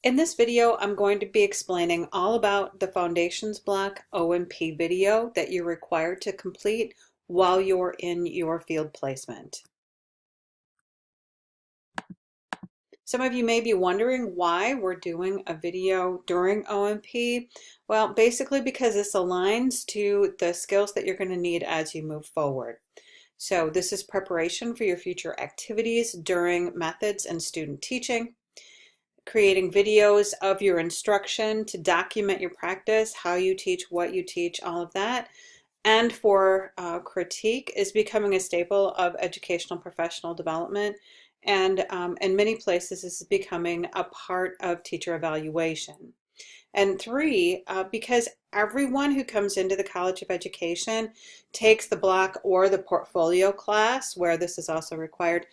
In this video, I'm going to be explaining all about the Foundations Block O&P video that you're required to complete while you're in your field placement. Some of you may be wondering why we're doing a video during O&P. Well, basically because this aligns to the skills that you're going to need as you move forward. So this is preparation for your future activities during methods and student teaching. Creating videos of your instruction to document your practice, how you teach, what you teach, all of that. And for critique is becoming a staple of educational professional development. And in many places, this is becoming a part of teacher evaluation. And three, because everyone who comes into the College of Education takes the block or the portfolio class, where this is also required.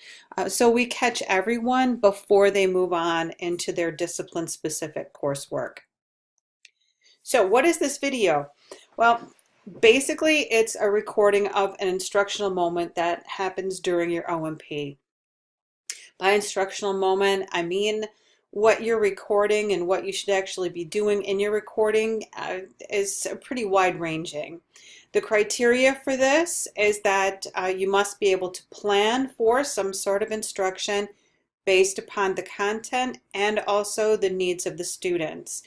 So we catch everyone before they move on into their discipline-specific coursework. So what is this video? Well, basically, it's a recording of an instructional moment that happens during your O&P. By instructional moment, I mean what you're recording and what you should actually be doing in your recording is pretty wide-ranging. The criteria for this is that you must be able to plan for some sort of instruction based upon the content and also the needs of the students.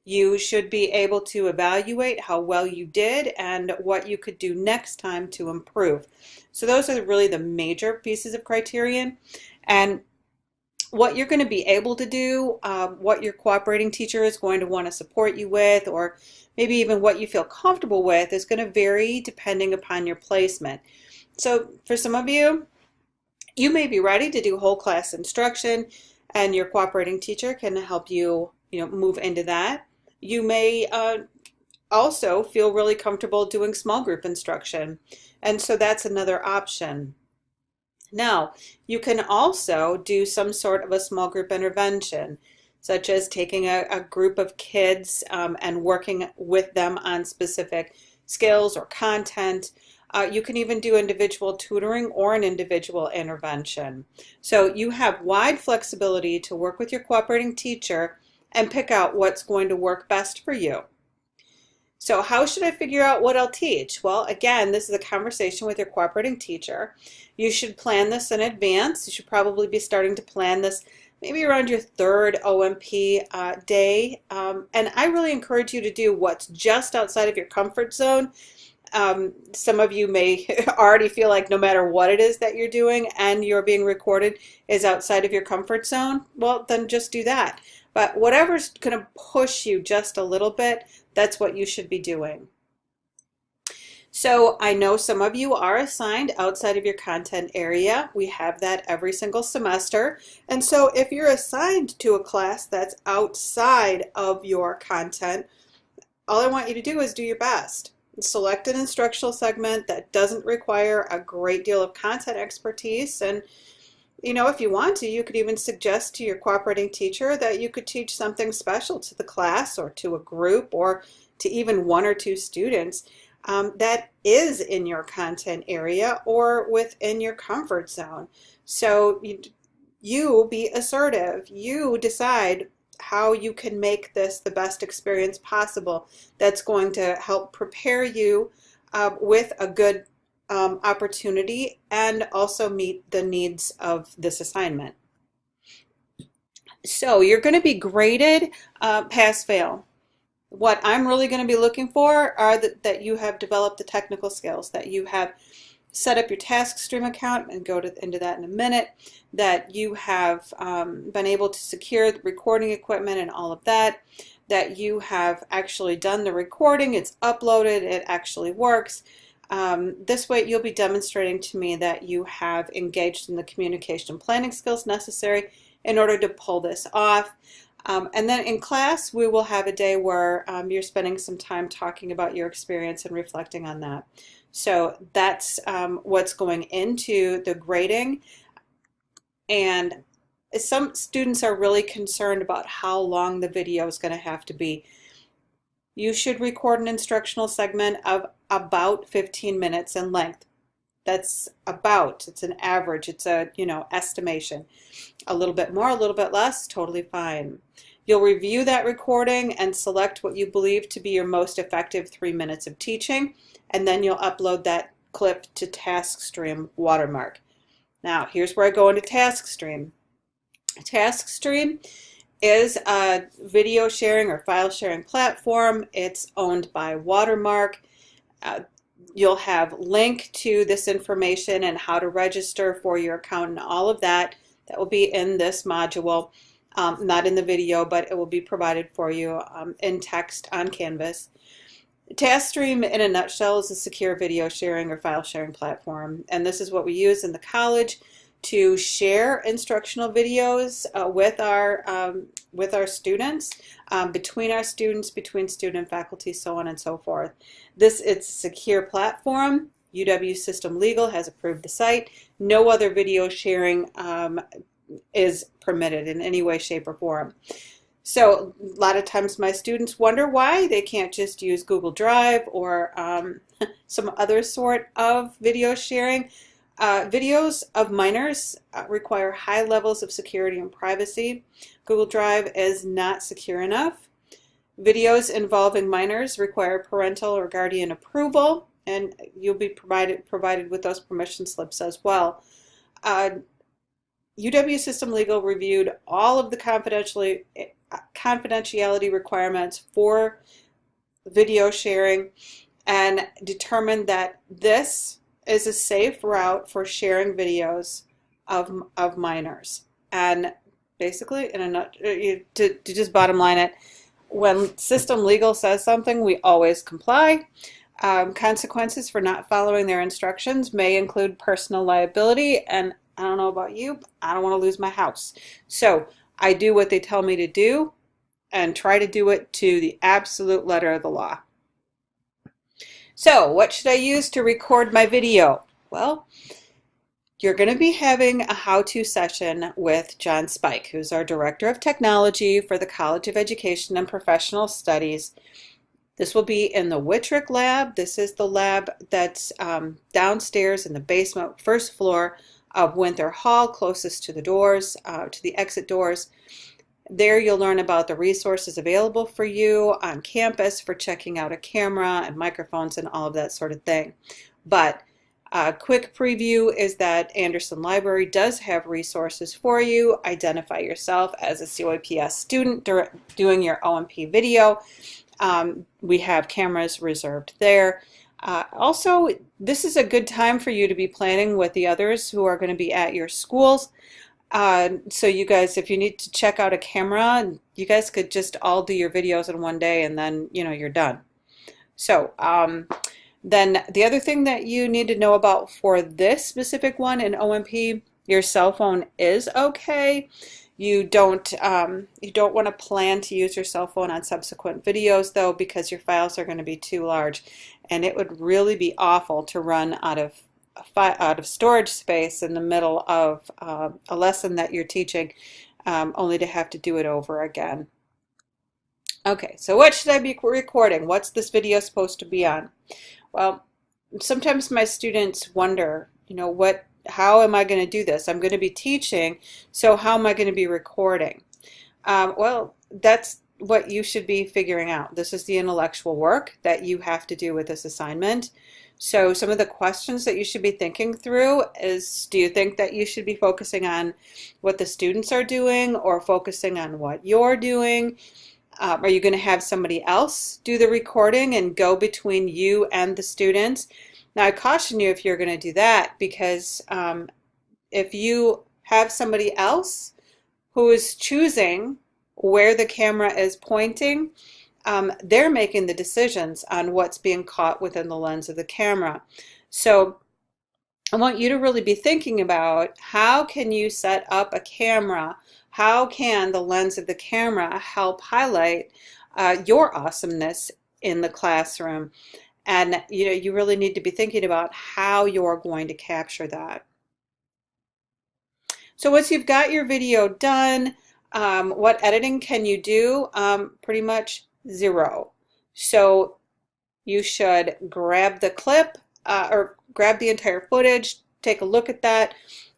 You should be able to evaluate how well you did and what you could do next time to improve. So those are really the major pieces of criterion. And what you're going to be able to do, what your cooperating teacher is going to want to support you with, or maybe even what you feel comfortable with is going to vary depending upon your placement. So for some of you, you may be ready to do whole class instruction and your cooperating teacher can help you, move into that. You may also feel really comfortable doing small group instruction, and so that's another option. Now, you can also do some sort of a small group intervention, such as taking a group of kids and working with them on specific skills or content. You can even do individual tutoring or an individual intervention. So you have wide flexibility to work with your cooperating teacher and pick out what's going to work best for you. So how should I figure out what I'll teach? Well, again, this is a conversation with your cooperating teacher. You should plan this in advance. You should probably be starting to plan this maybe around your third O&P day. And I really encourage you to do what's just outside of your comfort zone. Some of you may already feel like no matter what it is that you're doing and you're being recorded is outside of your comfort zone, well, then just do that. But whatever's going to push you just a little bit, that's what you should be doing. So I know some of you are assigned outside of your content area. We have that every single semester. And so if you're assigned to a class that's outside of your content, all I want you to do is do your best. Select an instructional segment that doesn't require a great deal of content expertise, and if you want to, you could even suggest to your cooperating teacher that you could teach something special to the class or to a group or to even one or two students that is in your content area or within your comfort zone. So you be assertive. You decide how you can make this the best experience possible that's going to help prepare you with a good opportunity and also meet the needs of this assignment. So you're going to be graded pass-fail. What I'm really going to be looking for are that you have developed the technical skills, that you have set up your TaskStream account and go into that in a minute, that you have been able to secure the recording equipment and all of that, that you have actually done the recording, it's uploaded, it actually works. This way you'll be demonstrating to me that you have engaged in the communication planning skills necessary in order to pull this off. And then in class we will have a day where you're spending some time talking about your experience and reflecting on that. So that's what's going into the grading. And some students are really concerned about how long the video is going to have to be. You should record an instructional segment of about 15 minutes in length. That's about, it's an average, it's a, estimation. A little bit more, a little bit less, totally fine. You'll review that recording and select what you believe to be your most effective 3 minutes of teaching, and then you'll upload that clip to TaskStream Watermark. Now, here's where I go into TaskStream. TaskStream is a video sharing or file sharing platform. It's owned by Watermark. You'll have link to this information and how to register for your account and all of that. That will be in this module, not in the video, but it will be provided for you in text on Canvas. TaskStream, in a nutshell, is a secure video sharing or file sharing platform, and this is what we use in the college to share instructional videos with our students, between our students, between student and faculty, so on and so forth. It's a secure platform. UW System Legal has approved the site. No other video sharing is permitted in any way, shape, or form. So a lot of times my students wonder why they can't just use Google Drive or some other sort of video sharing. Videos of minors require high levels of security and privacy. Google Drive is not secure enough. Videos involving minors require parental or guardian approval, and you'll be provided with those permission slips as well. UW System Legal reviewed all of the confidentiality requirements for video sharing and determined that this is a safe route for sharing videos of minors. And basically, to just bottom line it, when System Legal says something, we always comply. Consequences for not following their instructions may include personal liability, and I don't know about you, but I don't want to lose my house. So I do what they tell me to do and try to do it to the absolute letter of the law. So what should I use to record my video? Well, you're going to be having a how-to session with John Spike, who's our Director of Technology for the College of Education and Professional Studies. This will be in the Wittrick lab. This is the lab that's downstairs in the basement, first floor of Winther Hall, closest to the doors, to the exit doors. There you'll learn about the resources available for you on campus for checking out a camera and microphones and all of that sort of thing. But a quick preview is that Anderson Library does have resources for you. Identify yourself as a COAPS student doing your O&P video. We have cameras reserved there. Also, this is a good time for you to be planning with the others who are going to be at your schools. So you guys, if you need to check out a camera, you guys could just all do your videos in one day and then, you're done. So then the other thing that you need to know about for this specific one in O&P, your cell phone is okay. You don't want to plan to use your cell phone on subsequent videos though, because your files are going to be too large, and it would really be awful to run out of storage space in the middle of a lesson that you're teaching, only to have to do it over again. Okay, so what should I be recording? What's this video supposed to be on? Well, sometimes my students wonder, how am I going to do this? I'm going to be teaching, so how am I going to be recording? Well, that's what you should be figuring out. This is the intellectual work that you have to do with this assignment. So some of the questions that you should be thinking through is, do you think that you should be focusing on what the students are doing or focusing on what you're doing? Are you going to have somebody else do the recording and go between you and the students? Now, I caution you if you're going to do that, because if you have somebody else who is choosing where the camera is pointing, they're making the decisions on what's being caught within the lens of the camera. So I want you to really be thinking about, how can you set up a camera? How can the lens of the camera help highlight your awesomeness in the classroom? And you really need to be thinking about how you're going to capture that. So once you've got your video done, what editing can you do? Pretty much zero. So you should grab the clip, or grab the entire footage, take a look at that,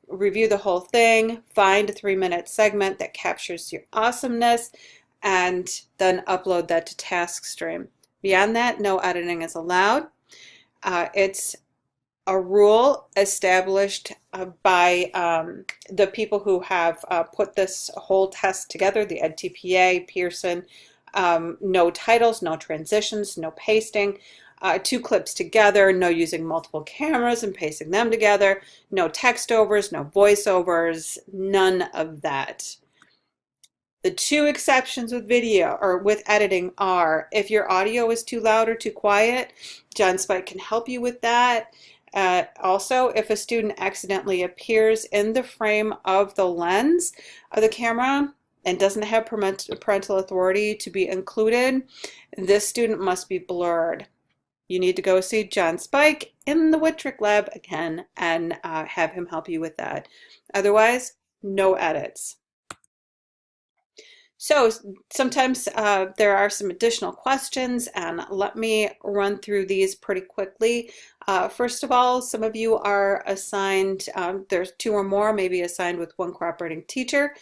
review the whole thing, find a 3-minute segment that captures your awesomeness, and then upload that to TaskStream. Beyond that, no editing is allowed. It's a rule established by the people who have put this whole test together, the EdTPA, Pearson. No titles, no transitions, no pasting, 2 clips together, no using multiple cameras and pasting them together, no text overs, no voiceovers, none of that. The 2 exceptions with video or with editing are if your audio is too loud or too quiet, John Spike can help you with that. Also, if a student accidentally appears in the frame of the lens of the camera and doesn't have parental authority to be included, this student must be blurred. You need to go see John Spike in the Wittrick lab again and have him help you with that. Otherwise, no edits. So sometimes there are some additional questions, and let me run through these pretty quickly. First of all, some of you are assigned, there's 2 or more, maybe assigned with 1 cooperating teacher,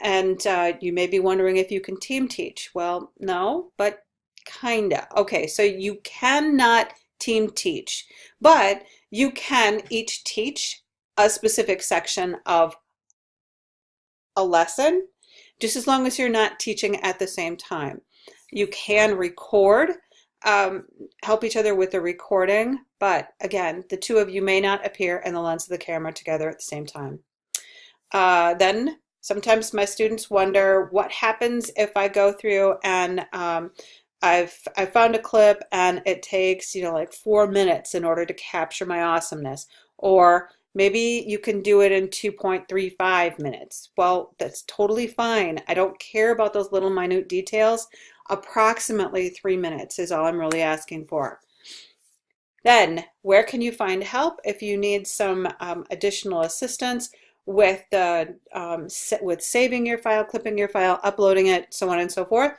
and you may be wondering if you can team teach. Well, no, but kinda. Okay, so you cannot team teach, but you can each teach a specific section of a lesson, just as long as you're not teaching at the same time. You can record, help each other with the recording, but again, the 2 of you may not appear in the lens of the camera together at the same time. Then sometimes my students wonder what happens if I go through and I've found a clip and it takes, like 4 minutes in order to capture my awesomeness, or maybe you can do it in 2.35 minutes. Well, that's totally fine. I don't care about those little minute details. Approximately 3 minutes is all I'm really asking for. Then, where can you find help if you need some additional assistance with with saving your file, clipping your file, uploading it, so on and so forth?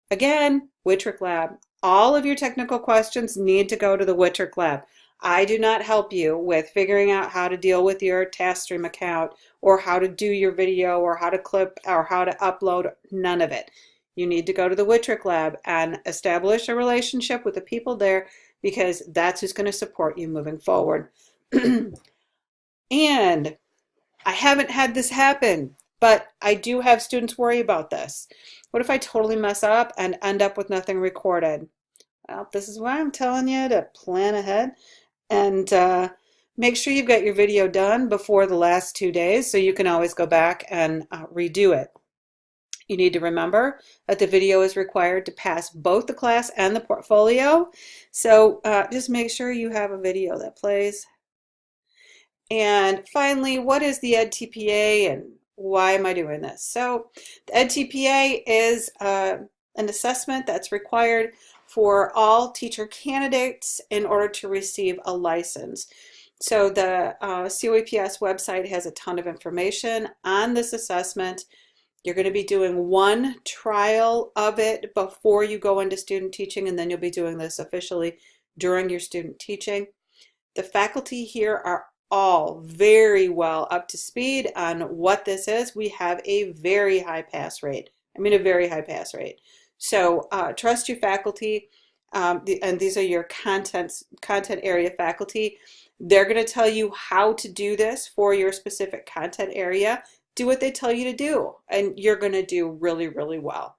Again, Wittrick Lab. All of your technical questions need to go to the Wittrick Lab. I do not help you with figuring out how to deal with your TaskStream account or how to do your video or how to clip or how to upload, none of it. You need to go to the Wittrick Lab and establish a relationship with the people there, because that's who's going to support you moving forward. And I haven't had this happen, but I do have students worry about this. What if I totally mess up and end up with nothing recorded? Well, this is why I'm telling you to plan ahead and make sure you've got your video done before the last 2 days so you can always go back and redo it. You need to remember that the video is required to pass both the class and the portfolio. So just make sure you have a video that plays. And finally, what is the EdTPA and why am I doing this? So the EdTPA is an assessment that's required for all teacher candidates in order to receive a license. So the COEPS website has a ton of information on this assessment. You're going to be doing 1 trial of it before you go into student teaching, and then you'll be doing this officially during your student teaching. The faculty here are all very well up to speed on what this is. We have a very high pass rate. I mean, a very high pass rate. So trust your faculty, and these are your content area faculty. They're going to tell you how to do this for your specific content area. Do what they tell you to do, and you're going to do really, really well.